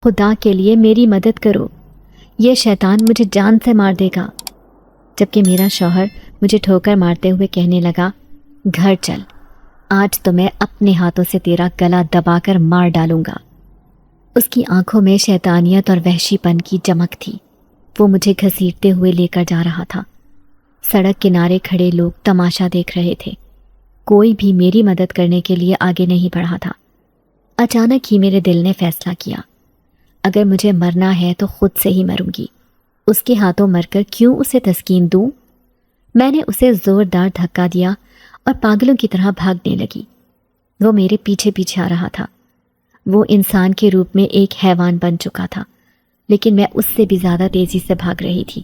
خدا کے لیے میری مدد کرو، یہ شیطان مجھے جان سے مار دے گا۔ جبکہ میرا شوہر مجھے ٹھوکر مارتے ہوئے کہنے لگا، گھر چل، آج تو میں اپنے ہاتھوں سے تیرا گلا دبا کر مار ڈالوں گا۔ اس کی آنکھوں میں شیطانیت اور وحشی پن کی چمک تھی۔ وہ مجھے گھسیٹتے ہوئے لے کر جا رہا تھا۔ سڑک کنارے کھڑے لوگ تماشا دیکھ رہے تھے، کوئی بھی میری مدد کرنے کے لیے آگے نہیں بڑھا تھا۔ اچانک ہی میرے دل نے فیصلہ کیا، اگر مجھے مرنا ہے تو خود سے ہی مروں گی، اس کے ہاتھوں مر کر کیوں اسے تسکین دوں؟ میں نے اسے زوردار دھکا دیا اور پاگلوں کی طرح بھاگنے لگی۔ وہ میرے پیچھے پیچھے آ رہا تھا۔ وہ انسان کے روپ میں ایک حیوان بن چکا تھا، لیکن میں اس سے بھی زیادہ تیزی سے بھاگ رہی تھی۔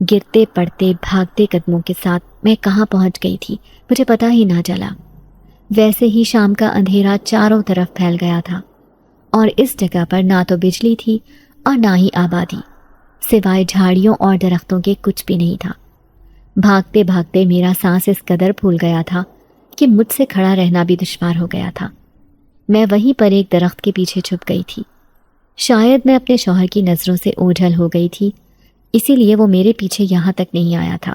گرتے پڑتے بھاگتے قدموں کے ساتھ میں کہاں پہنچ گئی تھی مجھے پتہ ہی نہ چلا۔ ویسے ہی شام کا اندھیرا چاروں طرف پھیل گیا تھا، اور اس جگہ پر نہ تو بجلی تھی اور نہ ہی آبادی، سوائے جھاڑیوں اور درختوں کے کچھ بھی نہیں تھا۔ بھاگتے بھاگتے میرا سانس اس قدر پھول گیا تھا کہ مجھ سے کھڑا رہنا بھی دشوار ہو گیا تھا۔ میں وہیں پر ایک درخت کے پیچھے چھپ گئی تھی۔ شاید میں اپنے شوہر کی نظروں سے اوجھل ہو گئی تھی، اسی لیے وہ میرے پیچھے یہاں تک نہیں آیا تھا۔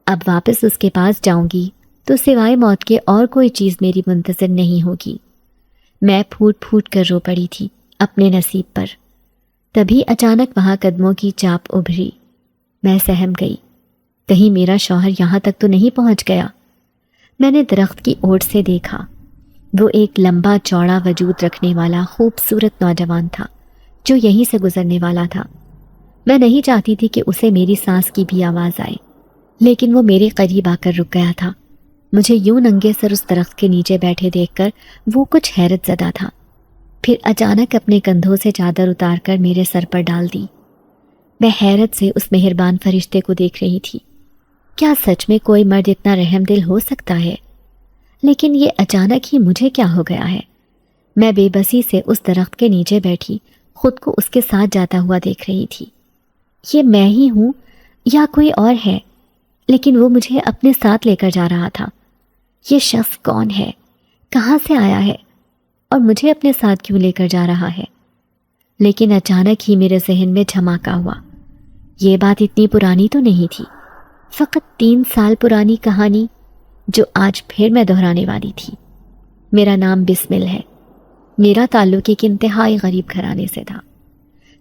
اب واپس اس کے پاس جاؤں گی تو سوائے موت کے اور کوئی چیز میری منتظر نہیں ہوگی۔ میں پھوٹ پھوٹ کر رو پڑی تھی اپنے نصیب پر۔ تبھی اچانک وہاں قدموں کی چاپ ابھری۔ میں سہم گئی، کہیں میرا شوہر یہاں تک تو نہیں پہنچ گیا۔ میں نے درخت کی اوٹ سے دیکھا، وہ ایک لمبا چوڑا وجود رکھنے والا خوبصورت نوجوان تھا جو یہیں سے گزرنے والا تھا۔ میں نہیں چاہتی تھی کہ اسے میری سانس کی بھی آواز آئے، لیکن وہ میرے قریب آ کر رک گیا تھا۔ مجھے یوں ننگے سر اس درخت کے نیچے بیٹھے دیکھ کر وہ کچھ حیرت زدہ تھا۔ پھر اچانک اپنے کندھوں سے چادر اتار کر میرے سر پر ڈال دی۔ میں حیرت سے اس مہربان فرشتے کو دیکھ رہی تھی۔ کیا سچ میں کوئی مرد اتنا رحم دل ہو سکتا ہے؟ لیکن یہ اچانک ہی مجھے کیا ہو گیا ہے؟ میں بے بسی سے اس درخت کے نیچے بیٹھی خود کو اس کے ساتھ جاتا ہوا دیکھ رہی تھی۔ یہ میں ہی ہوں یا کوئی اور ہے؟ لیکن وہ مجھے اپنے ساتھ لے کر جا رہا تھا۔ یہ شخص کون ہے؟ کہاں سے آیا ہے؟ اور مجھے اپنے ساتھ کیوں لے کر جا رہا ہے؟ لیکن اچانک ہی میرے ذہن میں دھماکہ ہوا۔ یہ بات اتنی پرانی تو نہیں تھی، فقط 3 سال پرانی کہانی جو آج پھر میں دہرانے والی تھی۔ میرا نام بسمل ہے۔ میرا تعلق ایک انتہائی غریب گھرانے سے تھا۔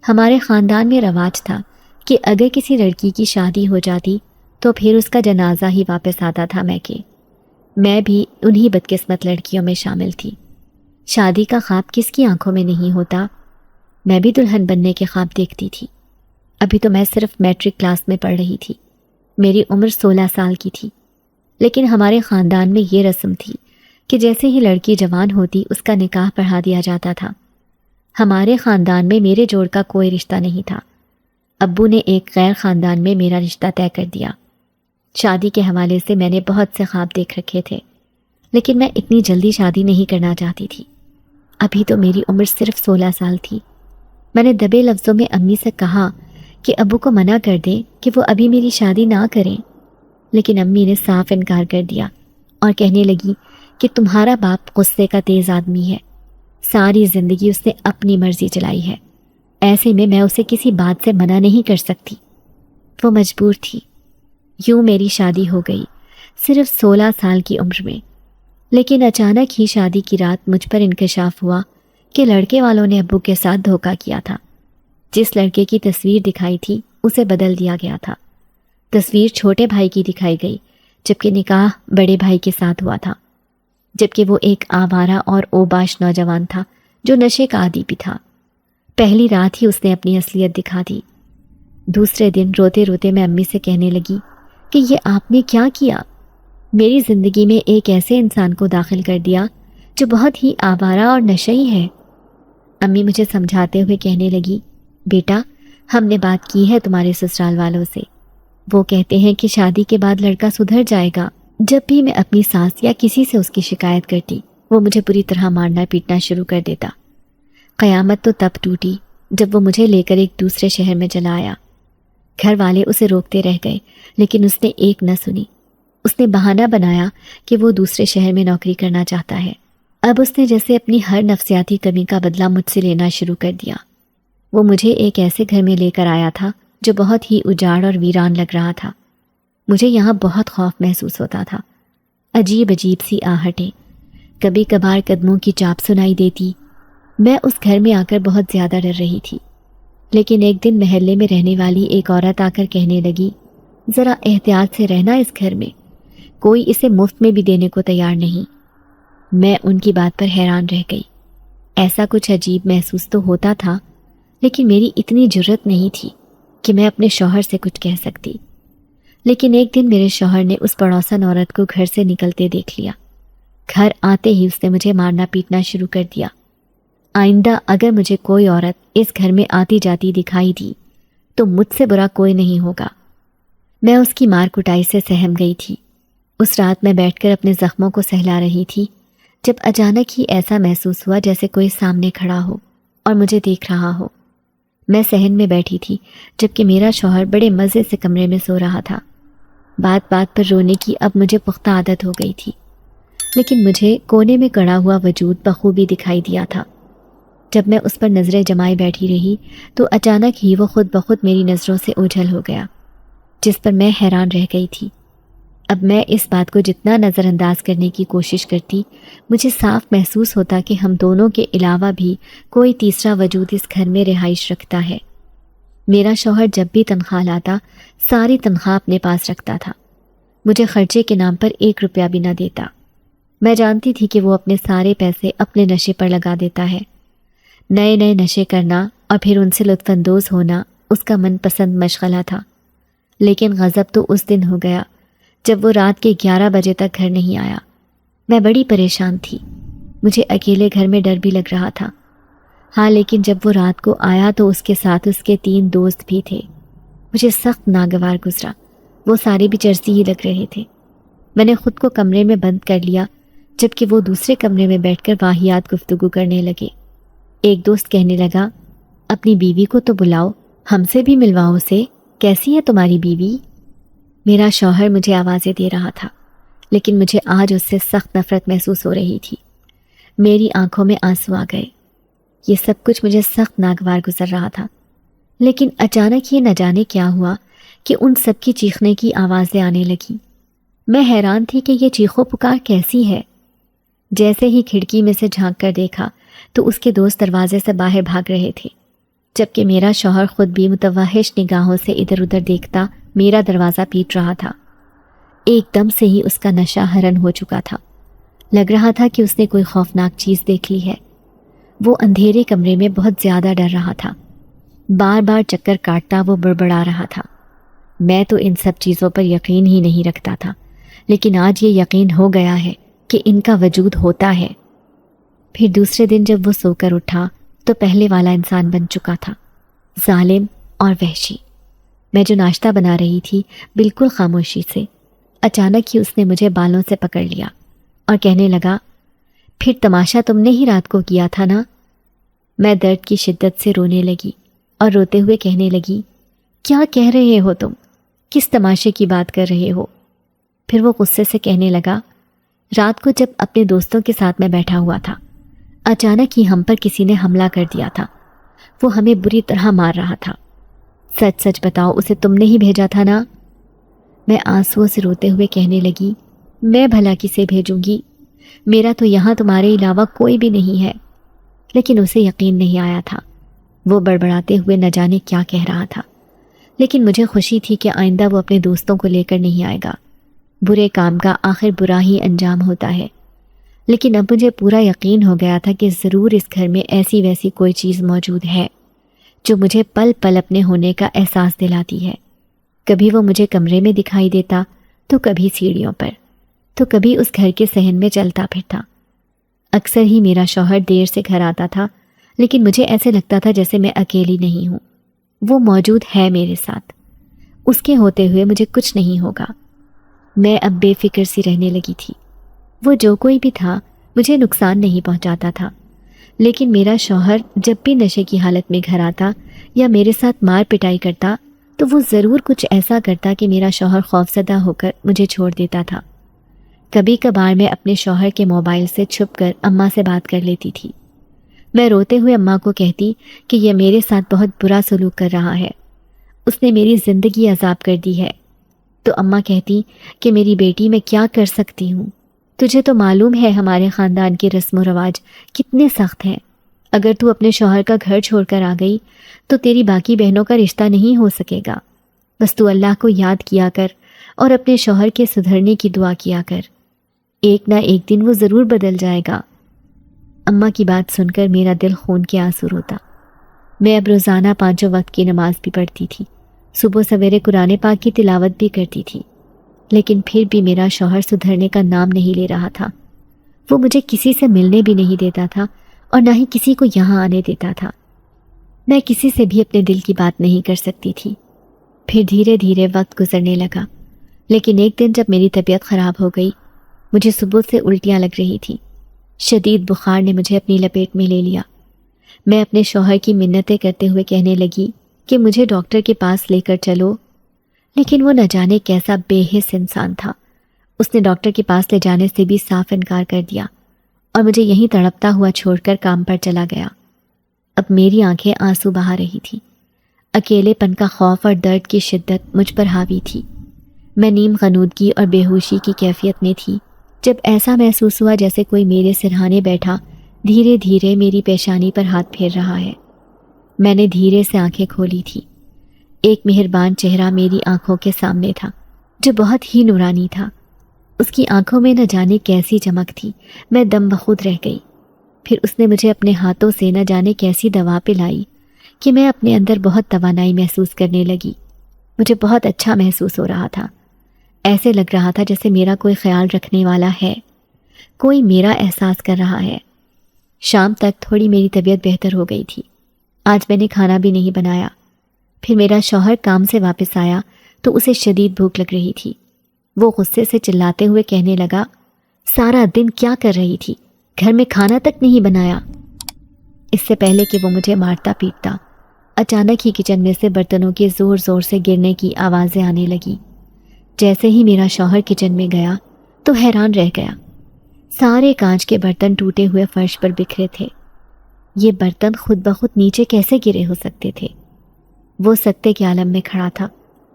ہمارے خاندان میں رواج تھا کہ اگر کسی لڑکی کی شادی ہو جاتی تو پھر اس کا جنازہ ہی واپس آتا تھا۔ میں بھی انہی بدقسمت لڑکیوں میں شامل تھی۔ شادی کا خواب کس کی آنکھوں میں نہیں ہوتا؟ میں بھی دلہن بننے کے خواب دیکھتی تھی۔ ابھی تو میں صرف میٹرک کلاس میں پڑھ رہی تھی، میری عمر 16 سال کی تھی۔ لیکن ہمارے خاندان میں یہ رسم تھی کہ جیسے ہی لڑکی جوان ہوتی اس کا نکاح پڑھا دیا جاتا تھا۔ ہمارے خاندان میں میرے جوڑ کا کوئی رشتہ نہیں تھا۔ ابو نے ایک غیر خاندان میں میرا رشتہ طے کر دیا۔ شادی کے حوالے سے میں نے بہت سے خواب دیکھ رکھے تھے، لیکن میں اتنی جلدی شادی نہیں کرنا چاہتی تھی۔ ابھی تو میری عمر صرف 16 سال تھی۔ میں نے دبے لفظوں میں امی سے کہا کہ ابو کو منع کر دیں کہ وہ ابھی میری شادی نہ کریں، لیکن امی نے صاف انکار کر دیا اور کہنے لگی کہ تمہارا باپ غصے کا تیز آدمی ہے، ساری زندگی اس نے اپنی مرضی چلائی ہے، ایسے میں اسے کسی بات سے منع نہیں کر سکتی۔ وہ مجبور تھی۔ یوں میری شادی ہو گئی صرف 16 سال کی عمر میں۔ لیکن اچانک ہی شادی کی رات مجھ پر انکشاف ہوا کہ لڑکے والوں نے ابو کے ساتھ دھوکہ کیا تھا۔ جس لڑکے کی تصویر دکھائی تھی اسے بدل دیا گیا تھا۔ تصویر چھوٹے بھائی کی دکھائی گئی، جبکہ نکاح بڑے بھائی کے ساتھ ہوا تھا، جبکہ وہ ایک آوارہ اور اوباش نوجوان تھا جو نشے کا عادی بھی تھا۔ پہلی رات ہی اس نے اپنی اصلیت دکھا دی۔ دوسرے دن روتے روتے میں امی سے کہنے لگی کہ یہ آپ نے کیا کیا؟ میری زندگی میں ایک ایسے انسان کو داخل کر دیا جو بہت ہی آوارہ اور نشئی ہے۔ امی مجھے سمجھاتے ہوئے کہنے لگی، بیٹا ہم نے بات کی ہے تمہارے سسرال والوں سے، وہ کہتے ہیں کہ شادی کے بعد لڑکا سدھر جائے گا۔ جب بھی میں اپنی ساس یا کسی سے اس کی شکایت کرتی وہ مجھے بری طرح مارنا پیٹنا شروع کر دیتا۔ قیامت تو تب ٹوٹی جب وہ مجھے لے کر ایک دوسرے شہر میں چلا آیا۔ گھر والے اسے روکتے رہ گئے لیکن اس نے ایک نہ سنی۔ اس نے بہانہ بنایا کہ وہ دوسرے شہر میں نوکری کرنا چاہتا ہے۔ اب اس نے جیسے اپنی ہر نفسیاتی کمی کا بدلہ مجھ سے لینا شروع کر دیا۔ وہ مجھے ایک ایسے گھر میں لے کر آیا تھا جو بہت ہی اجاڑ اور ویران لگ رہا تھا۔ مجھے یہاں بہت خوف محسوس ہوتا تھا، عجیب عجیب سی آہٹیں، کبھی کبھار قدموں کی چاپ سنائی دیتی۔ میں اس گھر میں آ کر بہت زیادہ ڈر رہی تھی، لیکن ایک دن محلے میں رہنے والی ایک عورت آ کر کہنے لگی، ذرا احتیاط سے رہنا اس گھر میں، کوئی اسے مفت میں بھی دینے کو تیار نہیں۔ میں ان کی بات پر حیران رہ گئی۔ ایسا کچھ عجیب محسوس تو ہوتا تھا، لیکن میری اتنی جرت نہیں تھی کہ میں اپنے شوہر سے کچھ کہہ سکتی۔ لیکن ایک دن میرے شوہر نے اس پڑوسن عورت کو گھر سے نکلتے دیکھ لیا۔ گھر آتے ہی اس نے مجھے مارنا پیٹنا شروع کر دیا۔ آئندہ اگر مجھے کوئی عورت اس گھر میں آتی جاتی دکھائی دی تو مجھ سے برا کوئی نہیں ہوگا۔ میں اس کی مار کٹائی سے سہم گئی تھی۔ اس رات میں بیٹھ کر اپنے زخموں کو سہلا رہی تھی جب اچانک ہی ایسا محسوس ہوا جیسے کوئی سامنے کھڑا ہو اور مجھے دیکھ رہا ہو۔ میں صحن میں بیٹھی تھی جبکہ میرا شوہر بڑے مزے سے کمرے میں سو رہا تھا۔ بات بات پر رونے کی اب مجھے پختہ عادت ہو گئی تھی، لیکن مجھے کونے میں کڑا ہوا وجود بخوبی دکھائی دیا تھا۔ جب میں اس پر نظریں جمائے بیٹھی رہی تو اچانک ہی وہ خود بخود میری نظروں سے اوجھل ہو گیا، جس پر میں حیران رہ گئی تھی۔ اب میں اس بات کو جتنا نظر انداز کرنے کی کوشش کرتی، مجھے صاف محسوس ہوتا کہ ہم دونوں کے علاوہ بھی کوئی تیسرا وجود اس گھر میں رہائش رکھتا ہے۔ میرا شوہر جب بھی تنخواہ لاتا، ساری تنخواہ اپنے پاس رکھتا تھا، مجھے خرچے کے نام پر 1 روپیہ بھی نہ دیتا۔ میں جانتی تھی کہ وہ اپنے سارے پیسے اپنے نشے پر لگا دیتا ہے۔ نئے نئے نشے کرنا اور پھر ان سے لطف اندوز ہونا اس کا من پسند مشغلہ تھا۔ لیکن غضب تو اس دن ہو گیا جب وہ رات کے 11 بجے تک گھر نہیں آیا۔ میں بڑی پریشان تھی، مجھے اکیلے گھر میں ڈر بھی لگ رہا تھا۔ ہاں، لیکن جب وہ رات کو آیا تو اس کے ساتھ اس کے 3 دوست بھی تھے۔ مجھے سخت ناگوار گزرا، وہ سارے بھی چرسی ہی لگ رہے تھے۔ میں نے خود کو کمرے میں بند کر لیا جبکہ وہ دوسرے کمرے میں بیٹھ کر واہیات گفتگو کرنے لگے۔ ایک دوست کہنے لگا، اپنی بیوی کو تو بلاؤ، ہم سے بھی ملواؤ اسے، کیسی ہے تمہاری بیوی؟ میرا شوہر مجھے آوازیں دے رہا تھا، لیکن مجھے آج اس سے سخت نفرت محسوس ہو رہی تھی۔ میری آنکھوں میں آنسو آ گئے۔ یہ سب کچھ مجھے سخت ناگوار گزر رہا تھا، لیکن اچانک یہ نہ جانے کیا ہوا کہ ان سب کی چیخنے کی آوازیں آنے لگیں۔ میں حیران تھی کہ یہ چیخو پکار کیسی ہے۔ جیسے ہی کھڑکی میں سے جھانک کر دیکھا تو اس کے دوست دروازے سے باہر بھاگ رہے تھے، جبکہ میرا شوہر خود بھی متوحش نگاہوں سے ادھر ادھر دیکھتا میرا دروازہ پیٹ رہا تھا۔ ایک دم سے ہی اس کا نشہ حرن ہو چکا تھا، لگ رہا تھا کہ اس نے کوئی خوفناک چیز دیکھ لی ہے۔ وہ اندھیرے کمرے میں بہت زیادہ ڈر رہا تھا، بار بار چکر کاٹتا وہ بڑبڑا رہا تھا۔ میں تو ان سب چیزوں پر یقین ہی نہیں رکھتا تھا، لیکن آج یہ یقین ہو گیا ہے کہ ان کا وجود ہوتا ہے۔ پھر دوسرے دن جب وہ سو کر اٹھا تو پہلے والا انسان بن چکا تھا، ظالم اور وحشی۔ میں جو ناشتہ بنا رہی تھی بالکل خاموشی سے، اچانک ہی اس نے مجھے بالوں سے پکڑ لیا اور کہنے لگا، پھر تماشا تم نے ہی رات کو کیا تھا نا؟ میں درد کی شدت سے رونے لگی اور روتے ہوئے کہنے لگی، کیا کہہ رہے ہو تم؟ کس تماشے کی بات کر رہے ہو؟ پھر وہ غصے سے کہنے لگا، رات کو جب اپنے دوستوں کے ساتھ میں بیٹھا ہوا تھا، اچانک ہی ہم پر کسی نے حملہ کر دیا تھا، وہ ہمیں بری طرح مار رہا تھا۔ سچ سچ بتاؤ، اسے تم نے ہی بھیجا تھا نا؟ میں آنسوؤں سے روتے ہوئے کہنے لگی، میں بھلا کسے بھیجوں گی؟ میرا تو یہاں تمہارے علاوہ کوئی بھی نہیں ہے۔ لیکن اسے یقین نہیں آیا تھا، وہ بڑبڑاتے ہوئے نہ جانے کیا کہہ رہا تھا، لیکن مجھے خوشی تھی کہ آئندہ وہ اپنے دوستوں کو لے کر نہیں آئے گا۔ برے کام کا آخر برا ہی انجام ہوتا ہے۔ لیکن اب مجھے پورا یقین ہو گیا تھا کہ ضرور اس گھر میں ایسی ویسی کوئی چیز موجود ہے جو مجھے پل پل اپنے ہونے کا احساس دلاتی ہے۔ کبھی وہ مجھے کمرے میں دکھائی دیتا تو کبھی سیڑھیوں پر، تو کبھی اس گھر کے صحن میں چلتا پھرتا۔ اکثر ہی میرا شوہر دیر سے گھر آتا تھا، لیکن مجھے ایسے لگتا تھا جیسے میں اکیلی نہیں ہوں، وہ موجود ہے میرے ساتھ۔ اس کے ہوتے ہوئے مجھے کچھ نہیں ہوگا۔ میں اب بے فکر سی رہنے لگی تھی۔ وہ جو کوئی بھی تھا مجھے نقصان نہیں پہنچاتا تھا، لیکن میرا شوہر جب بھی نشے کی حالت میں گھر آتا یا میرے ساتھ مار پٹائی کرتا تو وہ ضرور کچھ ایسا کرتا کہ میرا شوہر خوفزدہ ہو کر مجھے چھوڑ دیتا تھا۔ کبھی کبھار میں اپنے شوہر کے موبائل سے چھپ کر اماں سے بات کر لیتی تھی۔ میں روتے ہوئے اماں کو کہتی کہ یہ میرے ساتھ بہت برا سلوک کر رہا ہے، اس نے میری زندگی عذاب کر دی ہے۔ تو اماں کہتی کہ میری بیٹی میں کیا کر سکتی ہوں، تجھے تو معلوم ہے ہمارے خاندان کے رسم و رواج کتنے سخت ہیں، اگر تو اپنے شوہر کا گھر چھوڑ کر آ گئی تو تیری باقی بہنوں کا رشتہ نہیں ہو سکے گا، بس تو اللہ کو یاد کیا کر اور اپنے شوہر کے سدھرنے کی دعا کیا کر، ایک نہ ایک دن وہ ضرور بدل جائے گا۔ اماں کی بات سن کر میرا دل خون کے آنسو روتا۔ میں اب روزانہ 5 وقت کی نماز بھی پڑھتی تھی، صبح سویرے قرآن پاک کی تلاوت بھی کرتی تھی، لیکن پھر بھی میرا شوہر سدھرنے کا نام نہیں لے رہا تھا۔ وہ مجھے کسی سے ملنے بھی نہیں دیتا تھا اور نہ ہی کسی کو یہاں آنے دیتا تھا۔ میں کسی سے بھی اپنے دل کی بات نہیں کر سکتی تھی۔ پھر دھیرے دھیرے وقت گزرنے لگا، لیکن ایک دن جب میری طبیعت خراب ہو گئی، مجھے صبح سے الٹیاں لگ رہی تھیں، شدید بخار نے مجھے اپنی لپیٹ میں لے لیا۔ میں اپنے شوہر کی منتیں کرتے ہوئے کہنے لگی کہ مجھے ڈاکٹر کے پاس لے کر چلو، لیکن وہ نہ جانے کیسا بے حس انسان تھا، اس نے ڈاکٹر کے پاس لے جانے سے بھی صاف انکار کر دیا اور مجھے یہیں تڑپتا ہوا چھوڑ کر کام پر چلا گیا۔ اب میری آنکھیں آنسو بہا رہی تھیں، اکیلے پن کا خوف اور درد کی شدت مجھ پر حاوی تھی۔ میں نیم غنودگی اور بے ہوشی کی کیفیت میں تھی جب ایسا محسوس ہوا جیسے کوئی میرے سرہانے بیٹھا دھیرے دھیرے میری پیشانی پر ہاتھ پھیر رہا ہے۔ میں نے دھیرے سے آنکھیں کھولی تھی۔ ایک مہربان چہرہ میری آنکھوں کے سامنے تھا جو بہت ہی نورانی تھا۔ اس کی آنکھوں میں نہ جانے کیسی چمک تھی، میں دم بخود رہ گئی۔ پھر اس نے مجھے اپنے ہاتھوں سے نہ جانے کیسی دوا پلائی کہ میں اپنے اندر بہت توانائی محسوس کرنے لگی۔ مجھے بہت اچھا محسوس ہو رہا تھا، ایسے لگ رہا تھا جیسے میرا کوئی خیال رکھنے والا ہے، کوئی میرا احساس کر رہا ہے۔ شام تک تھوڑی میری طبیعت بہتر ہو گئی تھی۔ آج میں نے کھانا بھی نہیں بنایا۔ پھر میرا شوہر کام سے واپس آیا تو اسے شدید بھوک لگ رہی تھی۔ وہ غصے سے چلاتے ہوئے کہنے لگا، سارا دن کیا کر رہی تھی، گھر میں کھانا تک نہیں بنایا۔ اس سے پہلے کہ وہ مجھے مارتا پیٹتا، اچانک ہی کچن میں سے برتنوں کے زور زور سے گرنے کی آوازیں آنے لگیں۔ جیسے ہی میرا شوہر کچن میں گیا تو حیران رہ گیا، سارے کانچ کے برتن ٹوٹے ہوئے فرش پر بکھرے تھے۔ یہ برتن خود بخود نیچے کیسے گرے ہو سکتے تھے؟ وہ سکتے کے عالم میں کھڑا تھا،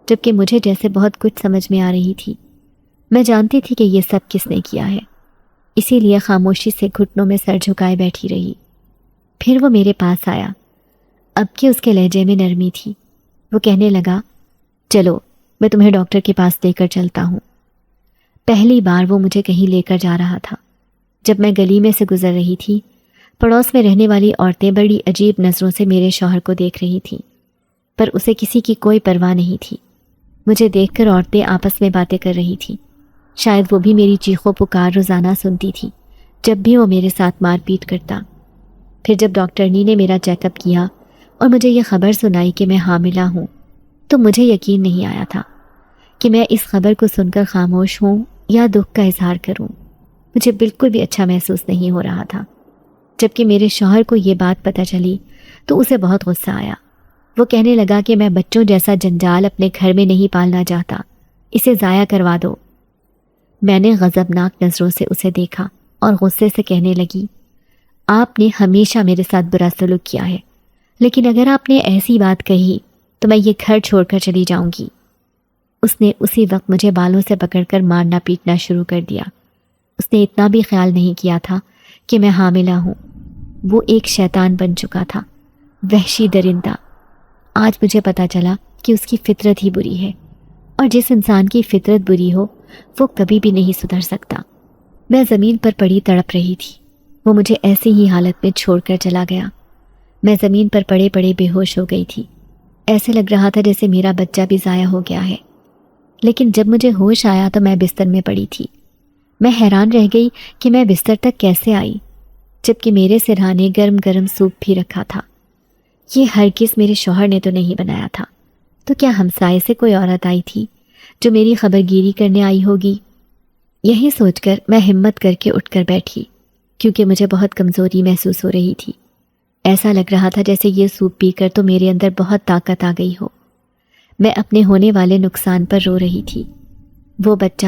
جبکہ مجھے جیسے بہت کچھ سمجھ میں آ رہی تھی۔ میں جانتی تھی کہ یہ سب کس نے کیا ہے، اسی لیے خاموشی سے گھٹنوں میں سر جھکائے بیٹھی رہی۔ پھر وہ میرے پاس آیا، اب کہ اس کے لہجے میں نرمی تھی۔ وہ کہنے لگا، چلو میں تمہیں ڈاکٹر کے پاس لے کر چلتا ہوں۔ پہلی بار وہ مجھے کہیں لے کر جا رہا تھا۔ جب میں گلی میں سے گزر رہی تھی، پڑوس میں رہنے والی عورتیں بڑی عجیب نظروں سے میرے شوہر کو دیکھ رہی تھیں، پر اسے کسی کی کوئی پرواہ نہیں تھی۔ مجھے دیکھ کر عورتیں آپس میں باتیں کر رہی تھیں، شاید وہ بھی میری چیخو پکار روزانہ سنتی تھی جب بھی وہ میرے ساتھ مار پیٹ کرتا۔ پھر جب ڈاکٹرنی نے میرا چیک اپ کیا اور مجھے یہ خبر سنائی کہ میں حاملہ ہوں، تو مجھے یقین نہیں آیا تھا کہ میں اس خبر کو سن کر خاموش ہوں یا دکھ کا اظہار کروں۔ مجھے بالکل بھی اچھا محسوس نہیں ہو رہا تھا۔ جبکہ میرے شوہر کو یہ بات پتہ چلی تو اسے بہت غصہ آیا۔ وہ کہنے لگا کہ میں بچوں جیسا جنجال اپنے گھر میں نہیں پالنا چاہتا، اسے ضائع کروا دو۔ میں نے غضبناک نظروں سے اسے دیکھا اور غصے سے کہنے لگی، آپ نے ہمیشہ میرے ساتھ برا سلوک کیا ہے، لیکن اگر آپ نے ایسی بات کہی تو میں یہ گھر چھوڑ کر چلی جاؤں گی۔ اس نے اسی وقت مجھے بالوں سے پکڑ کر مارنا پیٹنا شروع کر دیا۔ اس نے اتنا بھی خیال نہیں کیا تھا کہ میں حاملہ ہوں۔ وہ ایک شیطان بن چکا تھا، وحشی درندہ۔ آج مجھے پتہ چلا کہ اس کی فطرت ہی بری ہے، اور جس انسان کی فطرت بری ہو وہ کبھی بھی نہیں سدھر سکتا۔ میں زمین پر پڑی تڑپ رہی تھی، وہ مجھے ایسی ہی حالت میں چھوڑ کر چلا گیا۔ میں زمین پر پڑے پڑے بے ہوش ہو گئی تھی، ایسے لگ رہا تھا جیسے میرا بچہ بھی ضائع ہو گیا ہے۔ لیکن جب مجھے ہوش آیا تو میں بستر میں پڑی تھی۔ میں حیران رہ گئی کہ میں بستر تک کیسے آئی، جبکہ میرے سرہانے گرم گرم سوپ بھی رکھا تھا۔ یہ ہرگز میرے شوہر نے تو نہیں بنایا تھا، تو کیا ہمسائے سے کوئی عورت آئی تھی جو میری خبر گیری کرنے آئی ہوگی؟ یہی سوچ کر میں ہمت کر کے اٹھ کر بیٹھی، کیونکہ مجھے بہت کمزوری محسوس ہو رہی تھی۔ ایسا لگ رہا تھا جیسے یہ سوپ پی کر تو میرے اندر بہت طاقت آ گئی ہو۔ میں اپنے ہونے والے نقصان پر رو رہی تھی۔ وہ بچہ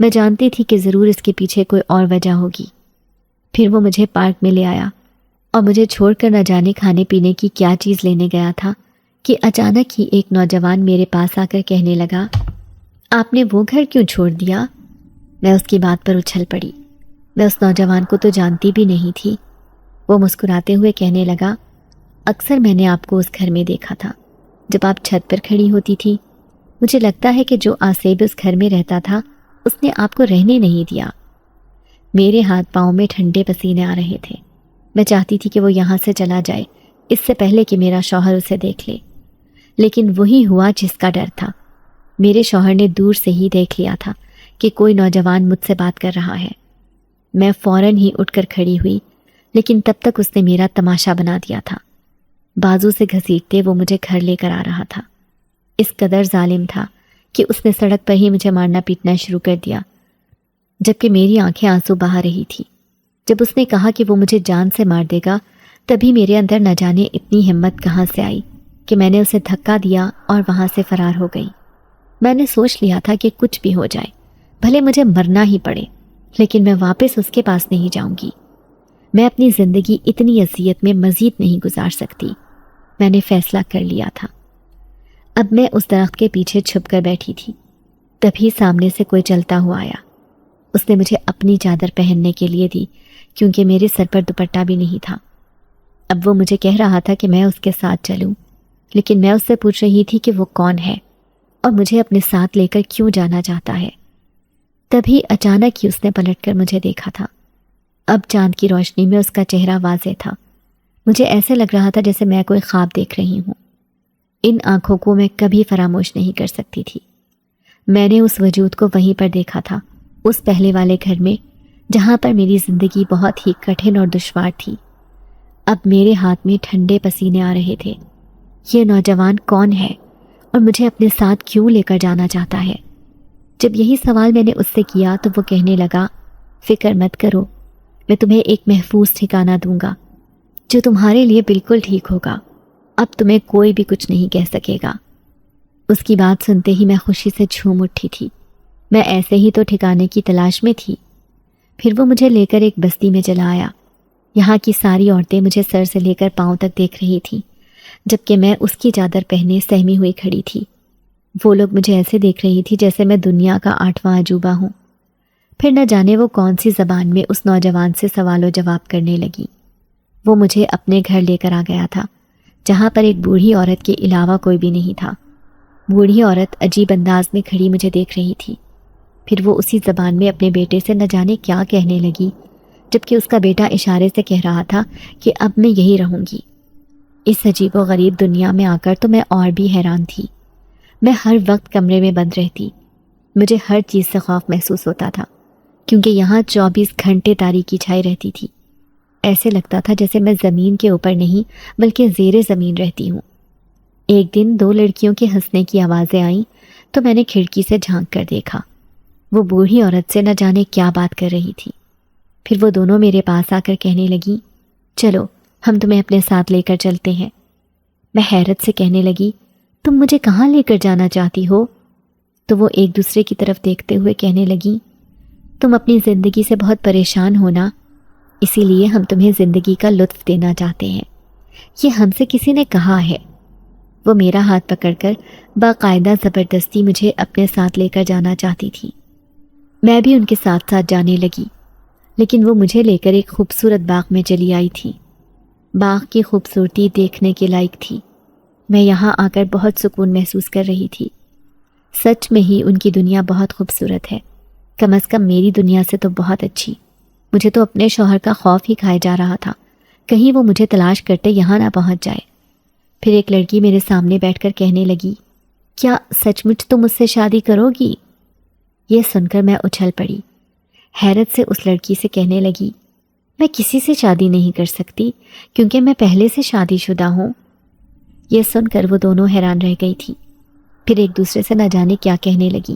میں جانتی تھی کہ ضرور اس کے پیچھے کوئی اور وجہ ہوگی۔ پھر وہ مجھے پارک میں لے آیا اور مجھے چھوڑ کر نہ جانے کھانے پینے کی کیا چیز لینے گیا تھا کہ اچانک ہی ایک نوجوان میرے پاس آ کر کہنے لگا، آپ نے وہ گھر کیوں چھوڑ دیا؟ میں اس کی بات پر اچھل پڑی۔ میں اس نوجوان کو تو جانتی بھی نہیں تھی۔ وہ مسکراتے ہوئے کہنے لگا، اکثر میں نے آپ کو اس گھر میں دیکھا تھا جب آپ چھت پر کھڑی ہوتی تھی۔ مجھے لگتا ہے کہ جو آصیب اس گھر میں رہتا تھا اس نے آپ کو رہنے نہیں دیا۔ میرے ہاتھ پاؤں میں ٹھنڈے پسینے آ رہے تھے۔ میں چاہتی تھی کہ وہ یہاں سے چلا جائے اس سے پہلے کہ میرا شوہر اسے دیکھ لے، لیکن وہی ہوا جس کا ڈر تھا۔ میرے شوہر نے دور سے ہی دیکھ لیا تھا کہ کوئی نوجوان مجھ سے بات کر رہا ہے۔ میں فوراً ہی اٹھ کر کھڑی ہوئی، لیکن تب تک اس نے میرا تماشا بنا دیا تھا۔ بازو سے گھسیٹتے وہ مجھے گھر لے کر آ رہا تھا۔ اس قدر ظالم تھا کہ اس نے سڑک پر ہی مجھے مارنا پیٹنا شروع کر دیا، جبکہ میری آنکھیں آنسو بہا رہی تھی۔ جب اس نے کہا کہ وہ مجھے جان سے مار دے گا، تبھی میرے اندر نہ جانے اتنی ہمت کہاں سے آئی کہ میں نے اسے دھکا دیا اور وہاں سے فرار ہو گئی۔ میں نے سوچ لیا تھا کہ کچھ بھی ہو جائے، بھلے مجھے مرنا ہی پڑے، لیکن میں واپس اس کے پاس نہیں جاؤں گی۔ میں اپنی زندگی اتنی اذیت میں مزید نہیں گزار سکتی۔ میں نے فیصلہ کر لیا تھا۔ اب میں اس درخت کے پیچھے چھپ کر بیٹھی تھی، تبھی سامنے سے کوئی چلتا ہوا آیا۔ اس نے مجھے اپنی چادر پہننے کے لیے دی کیونکہ میرے سر پر دوپٹہ بھی نہیں تھا۔ اب وہ مجھے کہہ رہا تھا کہ میں اس کے ساتھ چلوں، لیکن میں اس سے پوچھ رہی تھی کہ وہ کون ہے اور مجھے اپنے ساتھ لے کر کیوں جانا چاہتا ہے۔ تبھی اچانک ہی اس نے پلٹ کر مجھے دیکھا تھا۔ اب چاند کی روشنی میں اس کا چہرہ واضح تھا۔ مجھے ایسے لگ رہا تھا جیسے میں کوئی خواب دیکھ رہی ہوں۔ ان آنکھوں کو میں کبھی فراموش نہیں کر سکتی تھی۔ میں نے اس وجود کو وہیں پر دیکھا تھا، اس پہلے والے گھر میں جہاں پر میری زندگی بہت ہی کٹھن اور دشوار تھی۔ اب میرے ہاتھ میں ٹھنڈے پسینے آ رہے تھے۔ یہ نوجوان کون ہے اور مجھے اپنے ساتھ کیوں لے کر جانا چاہتا ہے؟ جب یہی سوال میں نے اس سے کیا تو وہ کہنے لگا، فکر مت کرو، میں تمہیں ایک محفوظ ٹھکانہ دوں گا جو تمہارے لیے بالکل ٹھیک ہوگا۔ اب تمہیں کوئی بھی کچھ نہیں کہہ سکے گا۔ اس کی بات سنتے ہی میں خوشی سے جھوم اٹھی تھی۔ میں ایسے ہی تو ٹھکانے کی تلاش میں تھی۔ پھر وہ مجھے لے کر ایک بستی میں چلا آیا۔ یہاں کی ساری عورتیں مجھے سر سے لے کر پاؤں تک دیکھ رہی تھیں، جبکہ میں اس کی چادر پہنے سہمی ہوئی کھڑی تھی۔ وہ لوگ مجھے ایسے دیکھ رہی تھی جیسے میں دنیا کا 8واں عجوبہ ہوں۔ پھر نہ جانے وہ کون سی زبان میں اس نوجوان سے سوال و جواب کرنے لگی۔ وہ مجھے اپنے گھر لے کر آ گیا تھا، جہاں پر ایک بوڑھی عورت کے علاوہ کوئی بھی نہیں تھا۔ بوڑھی عورت عجیب انداز میں کھڑی مجھے دیکھ رہی تھی۔ پھر وہ اسی زبان میں اپنے بیٹے سے نہ جانے کیا کہنے لگی، جبکہ اس کا بیٹا اشارے سے کہہ رہا تھا کہ اب میں یہی رہوں گی۔ اس عجیب و غریب دنیا میں آ کر تو میں اور بھی حیران تھی۔ میں ہر وقت کمرے میں بند رہتی۔ مجھے ہر چیز سے خوف محسوس ہوتا تھا، کیونکہ یہاں 24 گھنٹے تاریکی چھائی رہتی تھی۔ ایسے لگتا تھا جیسے میں زمین کے اوپر نہیں بلکہ زیر زمین رہتی ہوں۔ ایک دن 2 لڑکیوں کے ہنسنے کی آوازیں آئیں تو میں نے کھڑکی سے جھانک کر دیکھا۔ وہ بوڑھی عورت سے نہ جانے کیا بات کر رہی تھی۔ پھر وہ دونوں میرے پاس آ کر کہنے لگیں، چلو ہم تمہیں اپنے ساتھ لے کر چلتے ہیں۔ میں حیرت سے کہنے لگی، تم مجھے کہاں لے کر جانا چاہتی ہو؟ تو وہ ایک دوسرے کی طرف دیکھتے ہوئے کہنے لگیں، تم اپنی زندگی سے بہت پریشان ہونا، اسی لیے ہم تمہیں زندگی کا لطف دینا چاہتے ہیں، یہ ہم سے کسی نے کہا ہے۔ وہ میرا ہاتھ پکڑ کر باقاعدہ زبردستی مجھے اپنے ساتھ لے کر جانا چاہتی تھی۔ میں بھی ان کے ساتھ ساتھ جانے لگی، لیکن وہ مجھے لے کر ایک خوبصورت باغ میں چلی آئی تھی۔ باغ کی خوبصورتی دیکھنے کے لائق تھی۔ میں یہاں آ کر بہت سکون محسوس کر رہی تھی۔ سچ میں ہی ان کی دنیا بہت خوبصورت ہے، کم از کم میری دنیا سے تو بہت اچھی۔ مجھے تو اپنے شوہر کا خوف ہی کھائے جا رہا تھا، کہیں وہ مجھے تلاش کرتے یہاں نہ پہنچ جائے۔ پھر ایک لڑکی میرے سامنے بیٹھ کر کہنے لگی، کیا سچ مچ تم مجھ سے شادی کرو گی؟ یہ سن کر میں اچھل پڑی۔ حیرت سے اس لڑکی سے کہنے لگی، میں کسی سے شادی نہیں کر سکتی کیونکہ میں پہلے سے شادی شدہ ہوں۔ یہ سن کر وہ دونوں حیران رہ گئی تھی۔ پھر ایک دوسرے سے نہ جانے کیا کہنے لگی،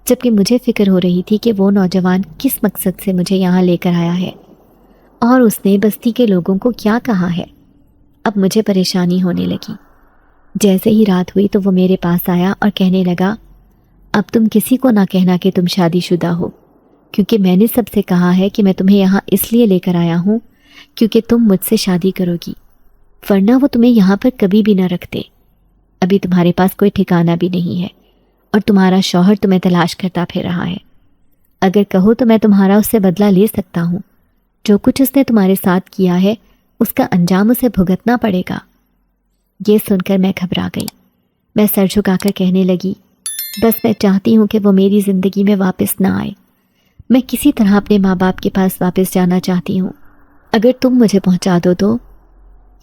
جبکہ مجھے فکر ہو رہی تھی کہ وہ نوجوان کس مقصد سے مجھے یہاں لے کر آیا ہے اور اس نے بستی کے لوگوں کو کیا کہا ہے۔ اب مجھے پریشانی ہونے لگی۔ جیسے ہی رات ہوئی تو وہ میرے پاس آیا اور کہنے لگا، اب تم کسی کو نہ کہنا کہ تم شادی شدہ ہو، کیونکہ میں نے سب سے کہا ہے کہ میں تمہیں یہاں اس لیے لے کر آیا ہوں کیونکہ تم مجھ سے شادی کرو گی، ورنہ وہ تمہیں یہاں پر کبھی بھی نہ رکھتے۔ ابھی تمہارے پاس کوئی ٹھکانہ بھی نہیں ہے اور تمہارا شوہر تمہیں تلاش کرتا پھر رہا ہے۔ اگر کہو تو میں تمہارا اس سے بدلہ لے سکتا ہوں، جو کچھ اس نے تمہارے ساتھ کیا ہے اس کا انجام اسے بھگتنا پڑے گا۔ یہ سن کر میں گھبرا گئی۔ میں سر جھکا کر کہنے لگی، بس میں چاہتی ہوں کہ وہ میری زندگی میں واپس نہ آئے۔ میں کسی طرح اپنے ماں باپ کے پاس واپس جانا چاہتی ہوں، اگر تم مجھے پہنچا دو تو۔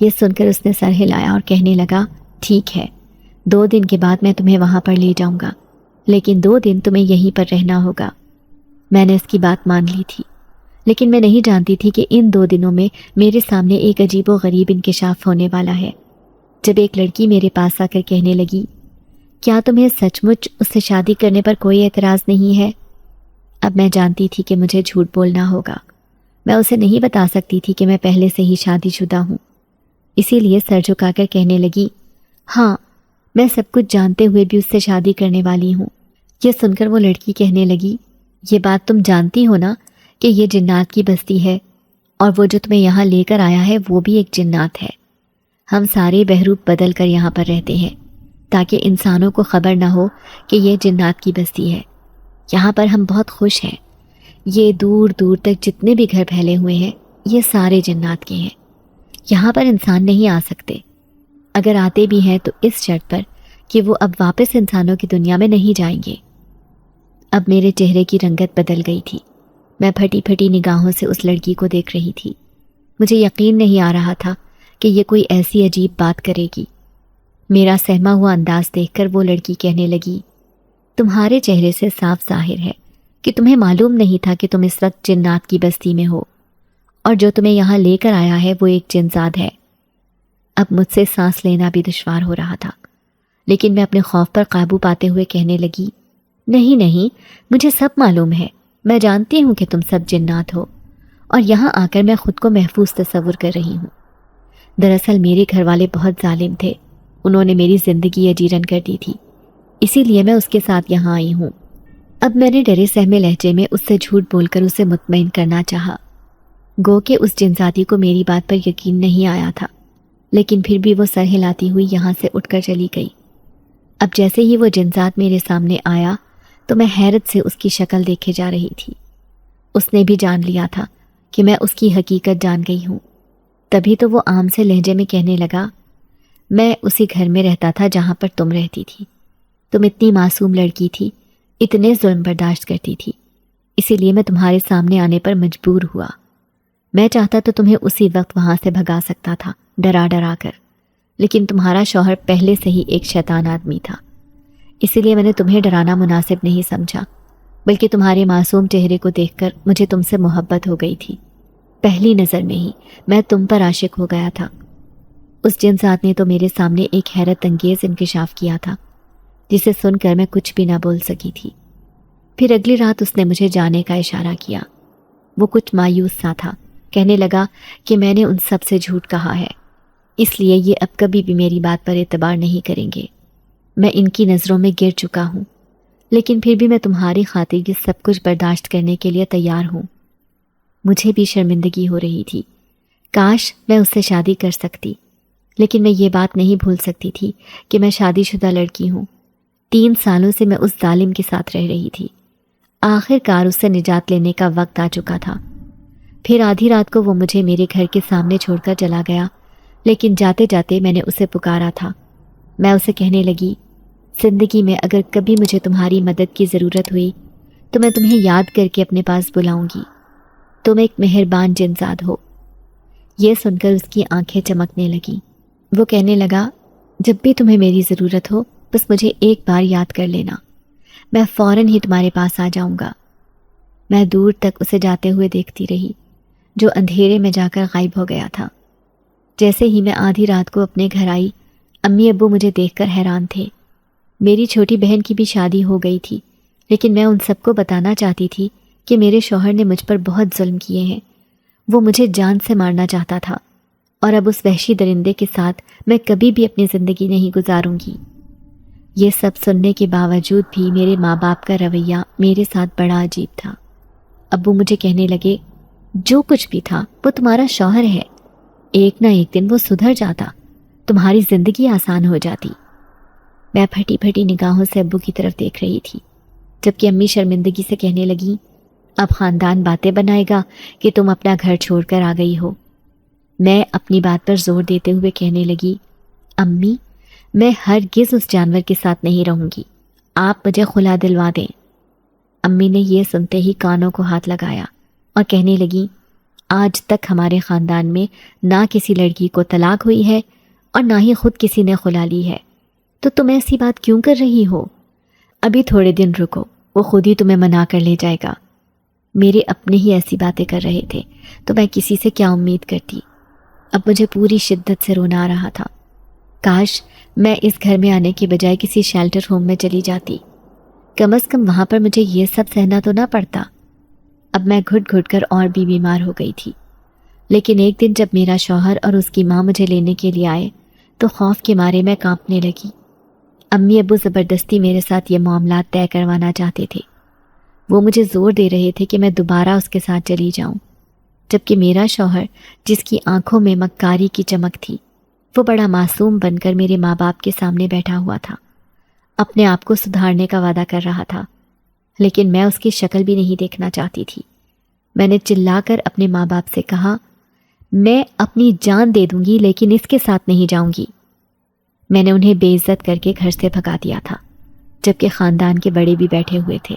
یہ سن کر اس نے سر ہلایا اور کہنے لگا، ٹھیک ہے، 2 دن کے بعد میں تمہیں وہاں پر لے جاؤں گا، لیکن 2 دن تمہیں یہیں پر رہنا ہوگا۔ میں نے اس کی بات مان لی تھی، لیکن میں نہیں جانتی تھی کہ ان 2 دنوں میں میرے سامنے ایک عجیب و غریب انکشاف ہونے والا ہے۔ جب ایک لڑکی میرے پاس آ کر کہنے لگی، کیا تمہیں سچ مچ اس سے شادی کرنے پر کوئی اعتراض نہیں ہے؟ اب میں جانتی تھی کہ مجھے جھوٹ بولنا ہوگا۔ میں اسے نہیں بتا سکتی تھی کہ میں پہلے سے ہی شادی شدہ ہوں، اسی لیے سر جھکا کر کہنے لگی، ہاں، میں سب کچھ جانتے ہوئے بھی اس سے شادی کرنے والی ہوں۔ یہ سن کر وہ لڑکی کہنے لگی، یہ بات تم جانتی ہو نا کہ یہ جنات کی بستی ہے، اور وہ جو تمہیں یہاں لے کر آیا ہے وہ بھی ایک جنات ہے۔ ہم سارے بہروپ بدل کر یہاں پر رہتے ہیں تاکہ انسانوں کو خبر نہ ہو کہ یہ جنات کی بستی ہے۔ یہاں پر ہم بہت خوش ہیں۔ یہ دور دور تک جتنے بھی گھر پھیلے ہوئے ہیں یہ سارے جنات کے ہیں۔ یہاں پر انسان نہیں آ سکتے، اگر آتے بھی ہیں تو اس شرط پر کہ وہ اب واپس انسانوں کی دنیا میں نہیں جائیں گے۔ اب میرے چہرے کی رنگت بدل گئی تھی۔ میں پھٹی پھٹی نگاہوں سے اس لڑکی کو دیکھ رہی تھی۔ مجھے یقین نہیں آ رہا تھا کہ یہ کوئی ایسی عجیب بات کرے گی۔ میرا سہما ہوا انداز دیکھ کر وہ لڑکی کہنے لگی، تمہارے چہرے سے صاف ظاہر ہے کہ تمہیں معلوم نہیں تھا کہ تم اس وقت جنات کی بستی میں ہو، اور جو تمہیں یہاں لے کر آیا ہے وہ ایک جنزاد ہے۔ اب مجھ سے سانس لینا بھی دشوار ہو رہا تھا، لیکن میں اپنے خوف پر قابو پاتے ہوئے کہنے لگی، نہیں نہیں، مجھے سب معلوم ہے، میں جانتی ہوں کہ تم سب جنات ہو، اور یہاں آ کر میں خود کو محفوظ تصور کر رہی ہوں۔ دراصل میرے گھر والے بہت ظالم تھے، انہوں نے میری زندگی اجیرن کر دی تھی، اسی لیے میں اس کے ساتھ یہاں آئی ہوں۔ اب میں نے ڈرے سہمے لہجے میں اس سے جھوٹ بول کر اسے مطمئن کرنا چاہا، گو کہ اس جنزادی کو میری بات پر یقین نہیں آیا تھا، لیکن پھر بھی وہ سر ہلاتی ہوئی یہاں سے اٹھ کر چلی گئی۔ اب جیسے ہی وہ جنزاد میرے سامنے آیا تو میں حیرت سے اس کی شکل دیکھے جا رہی تھی۔ اس نے بھی جان لیا تھا کہ میں اس کی حقیقت جان گئی ہوں۔ تبھی تو وہ عام سے لہجے میں کہنے لگا، میں اسی گھر میں رہتا تھا جہاں پر تم رہتی تھی۔ تم اتنی معصوم لڑکی تھی، اتنے ظلم برداشت کرتی تھی، اسی لیے میں تمہارے سامنے آنے پر مجبور ہوا۔ میں چاہتا تو تمہیں اسی وقت وہاں سے بھگا سکتا تھا، ڈرا ڈرا کر، لیکن تمہارا شوہر پہلے سے ہی ایک شیطان آدمی تھا، اسی لیے میں نے تمہیں ڈرانا مناسب نہیں سمجھا، بلکہ تمہارے معصوم چہرے کو دیکھ کر مجھے تم سے محبت ہو گئی تھی۔ پہلی نظر میں ہی میں تم پر عاشق ہو گیا تھا۔ اس جنزاد نے تو میرے سامنے ایک حیرت انگیز انکشاف کیا تھا جسے سن کر میں کچھ بھی نہ بول سکی تھی۔ پھر اگلی رات اس نے مجھے جانے کا اشارہ کیا۔ وہ کچھ مایوس سا تھا، کہنے لگا کہ میں نے ان سب سے جھوٹ کہا ہے، اس لیے یہ اب کبھی بھی میری بات پر اعتبار نہیں کریں گے۔ میں ان کی نظروں میں گر چکا ہوں، لیکن پھر بھی میں تمہاری خاطر یہ سب کچھ برداشت کرنے کے لیے تیار ہوں۔ مجھے بھی شرمندگی ہو رہی تھی، کاش میں اس سے شادی کر سکتی، لیکن میں یہ بات نہیں بھول سکتی تھی کہ میں شادی شدہ لڑکی ہوں۔ 3 سالوں سے میں اس ظالم کے ساتھ رہ رہی تھی، آخر کار اس سے نجات لینے کا وقت آ چکا تھا۔ پھر آدھی رات کو وہ مجھے میرے گھر کے سامنے چھوڑ کر چلا گیا، لیکن جاتے جاتے میں نے اسے پکارا تھا۔ میں اسے کہنے لگی، زندگی میں اگر کبھی مجھے تمہاری مدد کی ضرورت ہوئی تو میں تمہیں یاد کر کے اپنے پاس بلاؤں گی، تم ایک مہربان جنزاد ہو۔ یہ سن کر اس کی آنکھیں چمکنے لگیں۔ وہ کہنے لگا، جب بھی تمہیں میری ضرورت ہو بس مجھے ایک بار یاد کر لینا، میں فوراً ہی تمہارے پاس آ جاؤں گا۔ میں دور تک اسے جاتے ہوئے دیکھتی رہی، جو اندھیرے میں جا کر غائب ہو گیا تھا۔ جیسے ہی میں آدھی رات کو اپنے گھر آئی، امی ابو مجھے دیکھ کر حیران تھے۔ میری چھوٹی بہن کی بھی شادی ہو گئی تھی، لیکن میں ان سب کو بتانا چاہتی تھی کہ میرے شوہر نے مجھ پر بہت ظلم کیے ہیں، وہ مجھے جان سے مارنا چاہتا تھا، اور اب اس وحشی درندے کے ساتھ میں کبھی بھی اپنی زندگی نہیں گزاروں گی۔ یہ سب سننے کے باوجود بھی میرے ماں باپ کا رویہ میرے ساتھ بڑا عجیب تھا۔ ابو مجھے کہنے لگے، جو کچھ بھی تھا وہ تمہارا شوہر ہے، ایک نہ ایک دن وہ سدھر جاتا، تمہاری زندگی آسان ہو جاتی۔ میں پھٹی پھٹی نگاہوں سے ابو کی طرف دیکھ رہی تھی، جبکہ امی شرمندگی سے کہنے لگیں، اب خاندان باتیں بنائے گا کہ تم اپنا گھر چھوڑ کر آ گئی ہو۔ میں اپنی بات پر زور دیتے ہوئے کہنے لگی، امی میں ہرگز اس جانور کے ساتھ نہیں رہوں گی، آپ مجھے خلا دلوا دیں۔ امی نے یہ سنتے ہی کانوں کو ہاتھ لگایا اور کہنے لگی، آج تک ہمارے خاندان میں نہ کسی لڑکی کو طلاق ہوئی ہے اور نہ ہی خود کسی نے خلا لی ہے، تو تم ایسی بات کیوں کر رہی ہو؟ ابھی تھوڑے دن رکو، وہ خود ہی تمہیں منا کر لے جائے گا۔ میرے اپنے ہی ایسی باتیں کر رہے تھے تو میں کسی سے کیا امید کرتی؟ اب مجھے پوری شدت سے رونا آ رہا تھا۔ کاش میں اس گھر میں آنے کے بجائے کسی شیلٹر ہوم میں چلی جاتی، کم از کم وہاں پر مجھے یہ سب سہنا تو نہ پڑتا۔ اب میں گھٹ گھٹ کر اور بھی بیمار ہو گئی تھی، لیکن ایک دن جب میرا شوہر اور اس کی ماں مجھے لینے کے لیے آئے تو خوف کے مارے میں کانپنے لگی۔ امی ابو زبردستی میرے ساتھ یہ معاملات طے کروانا چاہتے تھے۔ وہ مجھے زور دے رہے تھے کہ میں دوبارہ اس کے ساتھ چلی جاؤں، جبکہ میرا شوہر، جس کی آنکھوں میں مکاری کی چمک تھی، وہ بڑا معصوم بن کر میرے ماں باپ کے سامنے بیٹھا ہوا تھا، اپنے آپ کو سدھارنے کا وعدہ کر رہا تھا، لیکن میں اس کی شکل بھی نہیں دیکھنا چاہتی تھی۔ میں نے چلا کر اپنے ماں باپ سے کہا، میں اپنی جان دے دوں گی لیکن اس کے ساتھ نہیں جاؤں گی۔ میں نے انہیں بے عزت کر کے گھر سے بھگا دیا تھا، جبکہ خاندان کے بڑے بھی بیٹھے ہوئے تھے۔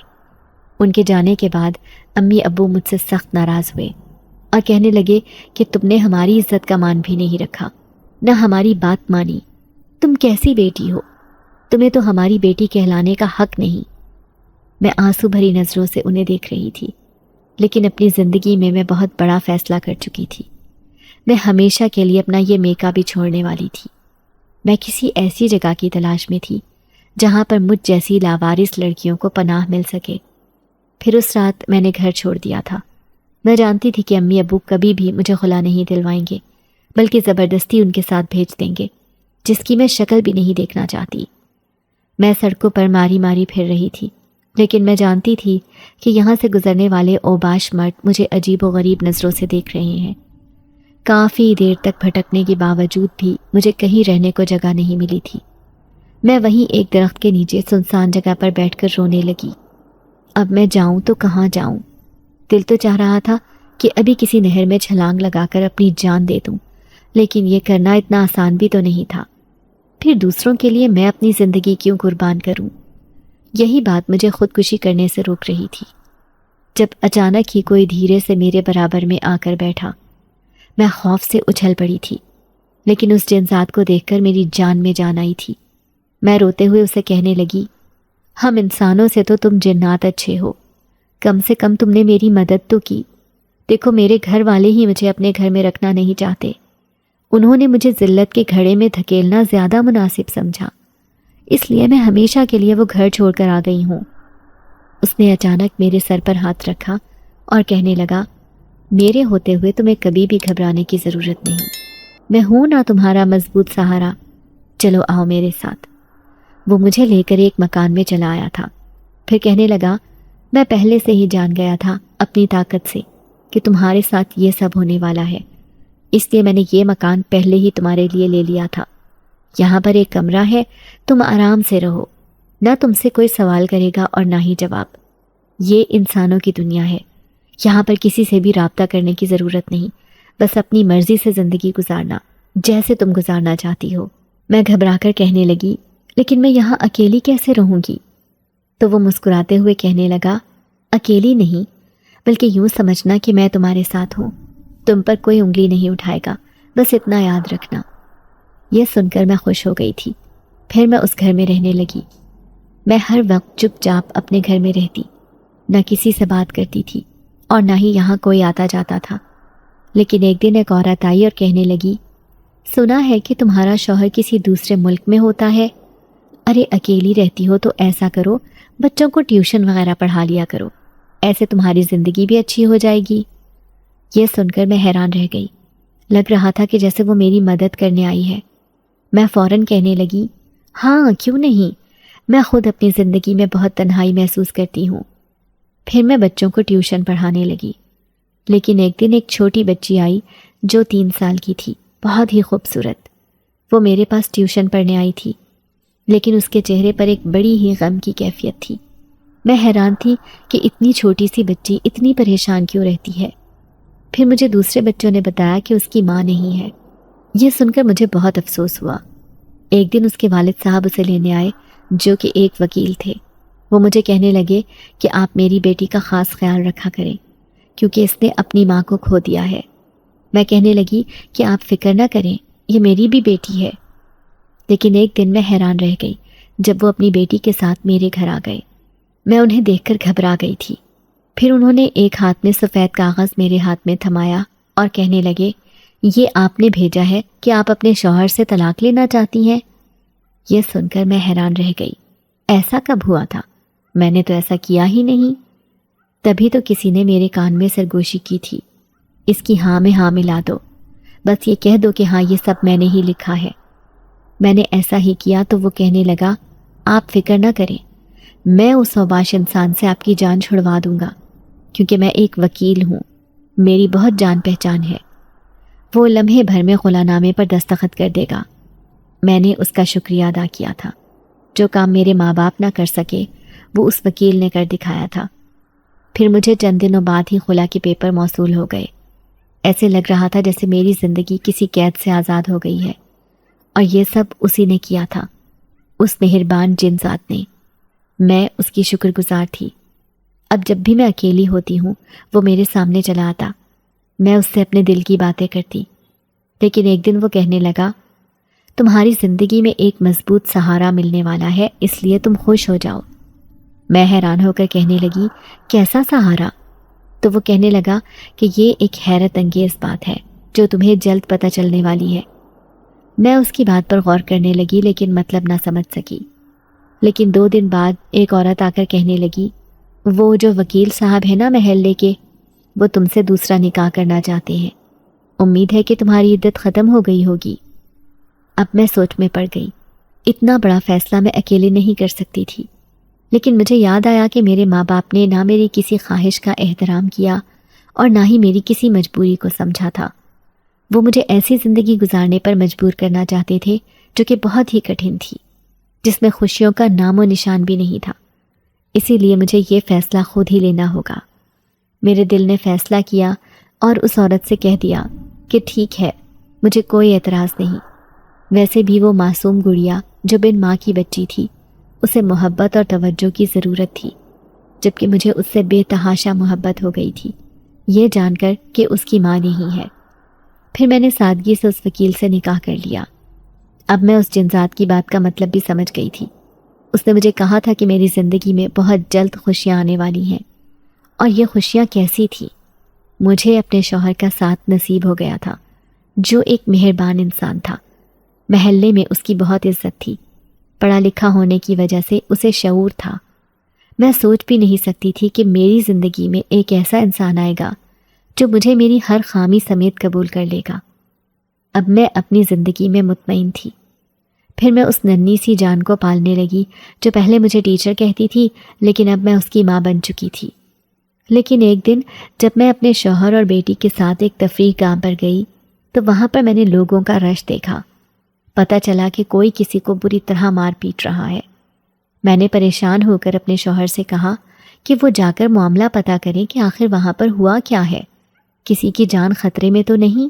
ان کے جانے کے بعد امی ابو مجھ سے سخت ناراض ہوئے اور کہنے لگے کہ تم نے ہماری عزت کا مان بھی نہیں رکھا، نہ ہماری بات مانی، تم کیسی بیٹی ہو، تمہیں تو ہماری بیٹی کہلانے کا حق نہیں۔ میں آنسو بھری نظروں سے انہیں دیکھ رہی تھی، لیکن اپنی زندگی میں بہت بڑا فیصلہ کر چکی تھی۔ میں ہمیشہ کے لیے اپنا یہ میکا بھی چھوڑنے والی تھی۔ میں کسی ایسی جگہ کی تلاش میں تھی جہاں پر مجھ جیسی لاوارث لڑکیوں کو پناہ مل سکے۔ پھر اس رات میں نے گھر چھوڑ دیا تھا۔ میں جانتی تھی کہ امی ابو کبھی بھی مجھے خلا نہیں دلوائیں گے، بلکہ زبردستی ان کے ساتھ بھیج دیں گے، جس کی میں شکل بھی نہیں دیکھنا چاہتی۔ میں سڑکوں پر ماری ماری پھر رہی تھی، لیکن میں جانتی تھی کہ یہاں سے گزرنے والے اوباش مرد مجھے عجیب و غریب نظروں سے دیکھ رہے ہیں۔ کافی دیر تک بھٹکنے کے باوجود بھی مجھے کہیں رہنے کو جگہ نہیں ملی تھی۔ میں وہیں ایک درخت کے نیچے سنسان جگہ پر بیٹھ کر رونے لگی۔ اب میں جاؤں تو کہاں جاؤں؟ دل تو چاہ رہا تھا کہ ابھی کسی نہر میں چھلانگ لگا کر اپنی جان دے دوں، لیکن یہ کرنا اتنا آسان بھی تو نہیں تھا۔ پھر دوسروں کے لیے میں اپنی زندگی کیوں قربان کروں؟ یہی بات مجھے خودکشی کرنے سے روک رہی تھی، جب اچانک ہی کوئی دھیرے سے میرے برابر میں آ کر بیٹھا۔ میں خوف سے اچھل پڑی تھی، لیکن اس جنزات کو دیکھ کر میری جان میں جان آئی تھی۔ میں روتے ہوئے اسے کہنے لگی، ہم انسانوں سے تو تم جنات اچھے ہو، کم سے کم تم نے میری مدد تو کی۔ دیکھو میرے گھر والے ہی مجھے اپنے گھر میں رکھنا نہیں چاہتے، انہوں نے مجھے ذلت کے گھڑے میں دھکیلنا زیادہ مناسب سمجھا، اس لیے میں ہمیشہ کے لیے وہ گھر چھوڑ کر آ گئی ہوں۔ اس نے اچانک میرے سر پر ہاتھ رکھا اور کہنے لگا، میرے ہوتے ہوئے تمہیں کبھی بھی گھبرانے کی ضرورت نہیں، میں ہوں نا تمہارا مضبوط سہارا، چلو آؤ میرے ساتھ۔ وہ مجھے لے کر ایک مکان میں چلا آیا تھا، پھر کہنے لگا، میں پہلے سے ہی جان گیا تھا اپنی طاقت سے کہ تمہارے ساتھ یہ سب ہونے والا ہے، اس لیے میں نے یہ مکان پہلے ہی تمہارے لیے لے لیا تھا۔ یہاں پر ایک کمرہ ہے، تم آرام سے رہو، نہ تم سے کوئی سوال کرے گا اور نہ ہی جواب۔ یہ انسانوں کی دنیا ہے، یہاں پر کسی سے بھی رابطہ کرنے کی ضرورت نہیں، بس اپنی مرضی سے زندگی گزارنا جیسے تم گزارنا چاہتی ہو۔ میں گھبرا کر کہنے لگی، لیکن میں یہاں اکیلی کیسے رہوں گی؟ تو وہ مسکراتے ہوئے کہنے لگا، اکیلی نہیں، بلکہ یوں سمجھنا کہ میں تمہارے ساتھ ہوں، تم پر کوئی انگلی نہیں اٹھائے گا، بس اتنا یاد رکھنا۔ یہ سن کر میں خوش ہو گئی تھی۔ پھر میں اس گھر میں رہنے لگی۔ میں ہر وقت چپ چاپ اپنے گھر میں رہتی، نہ کسی سے بات کرتی تھی اور نہ ہی یہاں کوئی آتا جاتا تھا۔ لیکن ایک دن ایک عورت آئی اور کہنے لگی، سنا ہے کہ تمہارا شوہر کسی دوسرے ملک میں ہوتا ہے، ارے اکیلی رہتی ہو تو ایسا کرو، بچوں کو ٹیوشن وغیرہ پڑھا لیا کرو، ایسے تمہاری زندگی بھی اچھی ہو جائے گی۔ یہ سن کر میں حیران رہ گئی، لگ رہا تھا کہ جیسے وہ میری مدد کرنے آئی ہے۔ میں فوراً کہنے لگی، ہاں کیوں نہیں، میں خود اپنی زندگی میں بہت تنہائی محسوس کرتی ہوں۔ پھر میں بچوں کو ٹیوشن پڑھانے لگی، لیکن ایک دن ایک چھوٹی بچی آئی جو 3 سال کی تھی، بہت ہی خوبصورت۔ وہ میرے پاس ٹیوشن پڑھنے آئی تھی، لیکن اس کے چہرے پر ایک بڑی ہی غم کی کیفیت تھی۔ میں حیران تھی کہ اتنی چھوٹی سی بچی اتنی پریشان کیوں رہتی ہے۔ پھر مجھے دوسرے بچوں نے بتایا کہ اس کی ماں نہیں ہے۔ یہ سن کر مجھے بہت افسوس ہوا۔ ایک دن اس کے والد صاحب اسے لینے آئے، جو کہ ایک وکیل تھے۔ وہ مجھے کہنے لگے کہ آپ میری بیٹی کا خاص خیال رکھا کریں، کیونکہ اس نے اپنی ماں کو کھو دیا ہے۔ میں کہنے لگی کہ آپ فکر نہ کریں، یہ میری بھی بیٹی ہے۔ لیکن ایک دن میں حیران رہ گئی جب وہ اپنی بیٹی کے ساتھ میرے گھر آ گئے۔ میں انہیں دیکھ کر گھبرا گئی تھی۔ پھر انہوں نے ایک ہاتھ میں سفید کاغذ میرے ہاتھ میں تھمایا اور کہنے لگے، یہ آپ نے بھیجا ہے کہ آپ اپنے شوہر سے طلاق لینا چاہتی ہیں۔ یہ سن کر میں حیران رہ گئی۔ ایسا کب ہوا تھا؟ میں نے تو ایسا کیا ہی نہیں۔ تبھی تو کسی نے میرے کان میں سرگوشی کی تھی، اس کی ہاں میں ہاں ملا دو، بس یہ کہہ دو کہ ہاں یہ سب میں نے ہی لکھا ہے۔ میں نے ایسا ہی کیا تو وہ کہنے لگا، آپ فکر نہ کریں، میں اس اوباش انسان سے آپ کی جان چھڑوا دوں گا، کیونکہ میں ایک وکیل ہوں، میری بہت جان پہچان ہے۔ وہ لمحے بھر میں خلا نامے پر دستخط کر دے گا۔ میں نے اس کا شکریہ ادا کیا تھا۔ جو کام میرے ماں باپ نہ کر سکے وہ اس وکیل نے کر دکھایا تھا۔ پھر مجھے چند دنوں بعد ہی خلا کے پیپر موصول ہو گئے۔ ایسے لگ رہا تھا جیسے میری زندگی کسی قید سے آزاد ہو گئی ہے، اور یہ سب اسی نے کیا تھا، اس مہربان جن ذات نے۔ میں اس کی شکر گزار تھی۔ اب جب بھی میں اکیلی ہوتی ہوں وہ میرے سامنے چلا آتا، میں اس سے اپنے دل کی باتیں کرتی۔ لیکن ایک دن وہ کہنے لگا، تمہاری زندگی میں ایک مضبوط سہارا ملنے والا ہے، اس لیے تم خوش ہو جاؤ۔ میں حیران ہو کر کہنے لگی، کیسا سہارا؟ تو وہ کہنے لگا کہ یہ ایک حیرت انگیز بات ہے جو تمہیں جلد پتہ چلنے والی ہے۔ میں اس کی بات پر غور کرنے لگی لیکن مطلب نہ سمجھ سکی۔ لیکن 2 دن بعد ایک عورت آ کر کہنے لگی، وہ جو وکیل صاحب ہے نا محلے کے، وہ تم سے دوسرا نکاح کرنا چاہتے ہیں۔ امید ہے کہ تمہاری عدت ختم ہو گئی ہوگی۔ اب میں سوچ میں پڑ گئی۔ اتنا بڑا فیصلہ میں اکیلے نہیں کر سکتی تھی، لیکن مجھے یاد آیا کہ میرے ماں باپ نے نہ میری کسی خواہش کا احترام کیا اور نہ ہی میری کسی مجبوری کو سمجھا تھا۔ وہ مجھے ایسی زندگی گزارنے پر مجبور کرنا چاہتے تھے جو کہ بہت ہی کٹھن تھی، جس میں خوشیوں کا نام و نشان بھی نہیں تھا۔ اسی لیے مجھے یہ فیصلہ خود ہی لینا ہوگا۔ میرے دل نے فیصلہ کیا اور اس عورت سے کہہ دیا کہ ٹھیک ہے، مجھے کوئی اعتراض نہیں۔ ویسے بھی وہ معصوم گڑیا جو بن ماں کی بچی تھی، اسے محبت اور توجہ کی ضرورت تھی، جبکہ مجھے اس سے بے تحاشا محبت ہو گئی تھی، یہ جان کر کہ اس کی ماں نہیں ہے۔ پھر میں نے سادگی سے اس وکیل سے نکاح کر لیا۔ اب میں اس جنزات کی بات کا مطلب بھی سمجھ گئی تھی۔ اس نے مجھے کہا تھا کہ میری زندگی میں بہت جلد خوشیاں آنے والی ہیں، اور یہ خوشیاں کیسی تھی؟ مجھے اپنے شوہر کا ساتھ نصیب ہو گیا تھا، جو ایک مہربان انسان تھا۔ محلے میں اس کی بہت عزت تھی۔ پڑھا لکھا ہونے کی وجہ سے اسے شعور تھا۔ میں سوچ بھی نہیں سکتی تھی کہ میری زندگی میں ایک ایسا انسان آئے گا جو مجھے میری ہر خامی سمیت قبول کر لے گا۔ اب میں اپنی زندگی میں مطمئن تھی۔ پھر میں اس ننھی سی جان کو پالنے لگی جو پہلے مجھے ٹیچر کہتی تھی، لیکن اب میں اس کی ماں بن چکی تھی۔ لیکن ایک دن جب میں اپنے شوہر اور بیٹی کے ساتھ ایک تفریح گاہ پر گئی تو وہاں پر میں نے لوگوں کا رش دیکھا۔ پتہ چلا کہ کوئی کسی کو بری طرح مار پیٹ رہا ہے۔ میں نے پریشان ہو کر اپنے شوہر سے کہا کہ وہ جا کر معاملہ پتہ کریں کہ آخر وہاں پر ہوا کیا ہے، کسی کی جان خطرے میں تو نہیں۔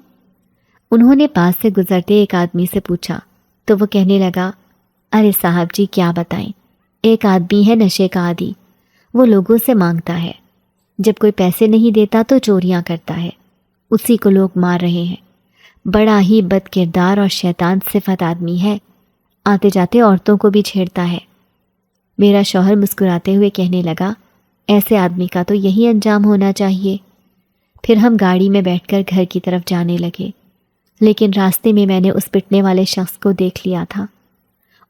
انہوں نے پاس سے گزرتے ایک آدمی سے پوچھا تو وہ کہنے لگا، ارے صاحب جی کیا بتائیں، ایک آدمی ہے نشے کا عادی، وہ لوگوں سے مانگتا ہے، جب کوئی پیسے نہیں دیتا تو چوریاں کرتا ہے، اسی کو لوگ مار رہے ہیں۔ بڑا ہی بد کردار اور شیطان صفت آدمی ہے، آتے جاتے عورتوں کو بھی چھیڑتا ہے۔ میرا شوہر مسکراتے ہوئے کہنے لگا، ایسے آدمی کا تو یہی انجام ہونا چاہیے۔ پھر ہم گاڑی میں بیٹھ کر گھر کی طرف جانے لگے، لیکن راستے میں میں نے اس پٹنے والے شخص کو دیکھ لیا تھا،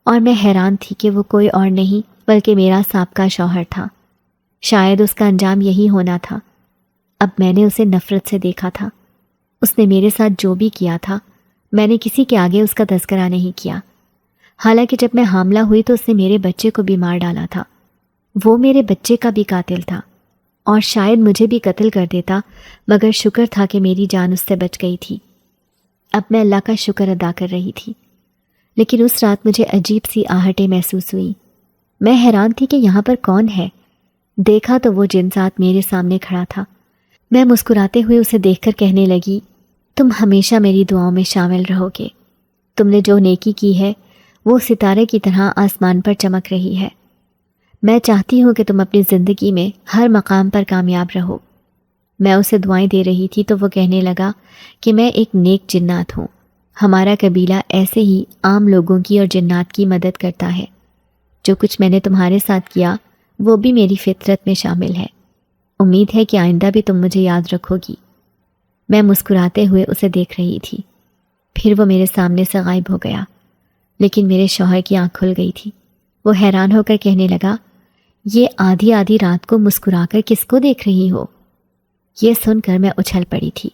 اور میں حیران تھی کہ وہ کوئی اور نہیں بلکہ میرا سابقہ شوہر تھا۔ شاید اس کا انجام یہی ہونا تھا۔ اب میں نے اسے نفرت سے دیکھا تھا۔ اس نے میرے ساتھ جو بھی کیا تھا، میں نے کسی کے آگے اس کا تذکرہ نہیں کیا۔ حالانکہ جب میں حاملہ ہوئی تو اس نے میرے بچے کو بھی مار ڈالا تھا۔ وہ میرے بچے کا بھی قاتل تھا اور شاید مجھے بھی قتل کر دیتا، مگر شکر تھا کہ میری جان اس سے بچ گئی تھی۔ اب میں اللہ کا شکر ادا کر رہی تھی، لیکن اس رات مجھے عجیب سی آہٹیں محسوس ہوئی۔ میں حیران تھی کہ یہاں پر کون ہے۔ دیکھا تو وہ جن ذات میرے سامنے کھڑا تھا۔ میں مسکراتے ہوئے اسے دیکھ کر کہنے لگی، تم ہمیشہ میری دعاؤں میں شامل رہو گے۔ تم نے جو نیکی کی ہے وہ ستارے کی طرح آسمان پر چمک رہی ہے۔ میں چاہتی ہوں کہ تم اپنی زندگی میں ہر مقام پر کامیاب رہو۔ میں اسے دعائیں دے رہی تھی تو وہ کہنے لگا کہ میں ایک نیک جنات ہوں۔ ہمارا قبیلہ ایسے ہی عام لوگوں کی اور جنات کی مدد کرتا ہے۔ جو کچھ میں نے تمہارے ساتھ کیا وہ بھی میری فطرت میں شامل ہے۔ امید ہے کہ آئندہ بھی تم مجھے یاد رکھو گی۔ میں مسکراتے ہوئے اسے دیکھ رہی تھی، پھر وہ میرے سامنے سے غائب ہو گیا، لیکن میرے شوہر کی آنکھ کھل گئی تھی۔ وہ حیران ہو کر کہنے لگا، یہ آدھی آدھی رات کو مسکرا کر کس کو دیکھ رہی ہو؟ یہ سن کر میں اچھل پڑی تھی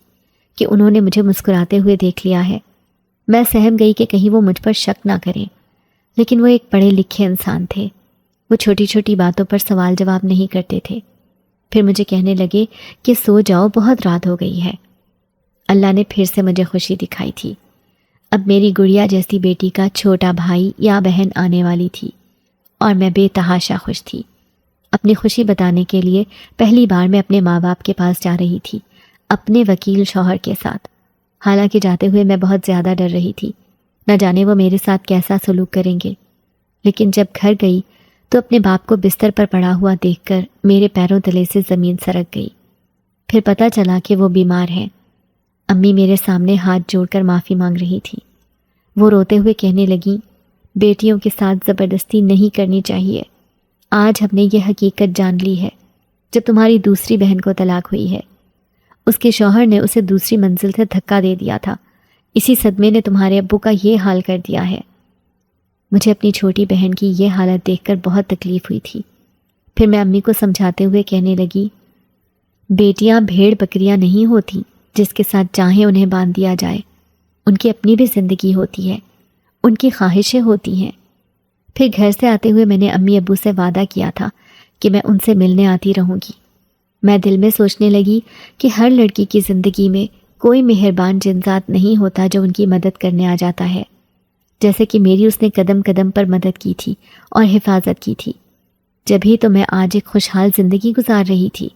کہ انہوں نے مجھے مسکراتے ہوئے دیکھ لیا ہے۔ میں سہم گئی کہ کہیں وہ مجھ پر شک نہ کریں، لیکن وہ ایک پڑھے لکھے انسان تھے۔ وہ چھوٹی چھوٹی باتوں پر سوال جواب نہیں کرتے تھے۔ پھر مجھے کہنے لگے کہ سو جاؤ، بہت رات ہو گئی ہے۔ اللہ نے پھر سے مجھے خوشی دکھائی تھی۔ اب میری گڑیا جیسی بیٹی کا چھوٹا بھائی یا بہن آنے والی تھی اور میں بے تحاشا خوش تھی۔ اپنی خوشی بتانے کے لیے پہلی بار میں اپنے ماں باپ کے پاس جا رہی تھی، اپنے وکیل شوہر کے ساتھ۔ حالانکہ جاتے ہوئے میں بہت زیادہ ڈر رہی تھی، نہ جانے وہ میرے ساتھ کیسا سلوک کریں گے۔ لیکن جب گھر گئی تو اپنے باپ کو بستر پر پڑا ہوا دیکھ کر میرے پیروں تلے سے زمین سرک گئی۔ پھر پتہ چلا کہ وہ بیمار ہیں۔ امی میرے سامنے ہاتھ جوڑ کر معافی مانگ رہی تھی۔ وہ روتے ہوئے کہنے لگیں، بیٹیوں کے ساتھ زبردستی نہیں کرنی چاہیے۔ آج ہم نے یہ حقیقت جان لی ہے جب تمہاری دوسری بہن کو طلاق ہوئی ہے۔ اس کے شوہر نے اسے دوسری منزل سے دھکا دے دیا تھا۔ اسی صدمے نے تمہارے ابو کا یہ حال کر دیا ہے۔ مجھے اپنی چھوٹی بہن کی یہ حالت دیکھ کر بہت تکلیف ہوئی تھی۔ پھر میں امی کو سمجھاتے ہوئے کہنے لگی، بیٹیاں بھیڑ بکریاں نہیں ہوتی جس کے ساتھ چاہیں انہیں باندھ دیا جائے۔ ان کی اپنی بھی زندگی ہوتی ہے، ان کی خواہشیں ہوتی ہیں۔ پھر گھر سے آتے ہوئے میں نے امی ابو سے وعدہ کیا تھا کہ میں ان سے ملنے آتی رہوں گی۔ میں دل میں سوچنے لگی کہ ہر لڑکی کی زندگی میں کوئی مہربان جن ذات نہیں ہوتا جو ان کی مدد کرنے آ جاتا ہے، جیسے کہ میری اس نے قدم قدم پر مدد کی تھی اور حفاظت کی تھی۔ جبھی تو میں آج ایک خوشحال زندگی گزار رہی تھی۔